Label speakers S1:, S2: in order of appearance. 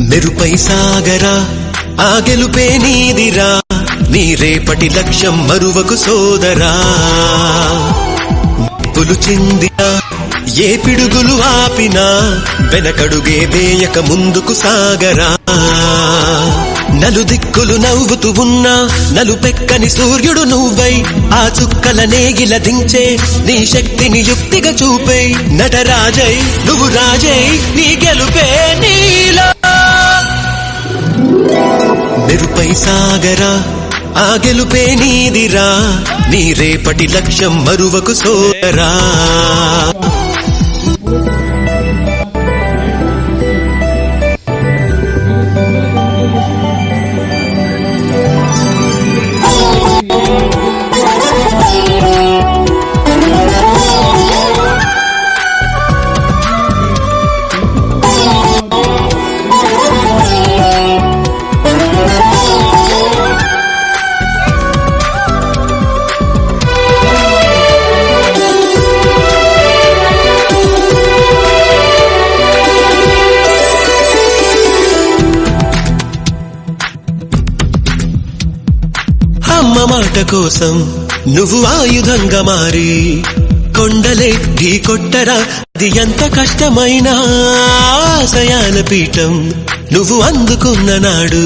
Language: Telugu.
S1: మెరుపై సాగరా ఆ గెలుపే నీదిరా నీ రేపటి లక్ష్యం మరువకు సోదరా నిప్పులు చిందినా ఏ పిడుగులు ఆపినా వెనకడుగే వేయక ముందుకు సాగరా నలుదిక్కులు నవ్వుతూ ఉన్నా నలుపెక్కని సూర్యుడు నువ్వై ఆ చుక్కల నేగిల దించే నీ శక్తిని యుక్తిగా చూపే నటరాజై నువ్వు రాజై నీ గెలుపే నీలో మెరుపై సాగరా ఆ గెలుపే నీదిరా నీ రేపటి లక్ష్యం మరువకు సోదరా అమ్మ మాట కోసం నువ్వు ఆయుధంగా మారి కొండలే ఢీ కొట్టరా అది ఎంత కష్టమైనా ఆశయాల పీఠం నువ్వు అందుకున్న నాడు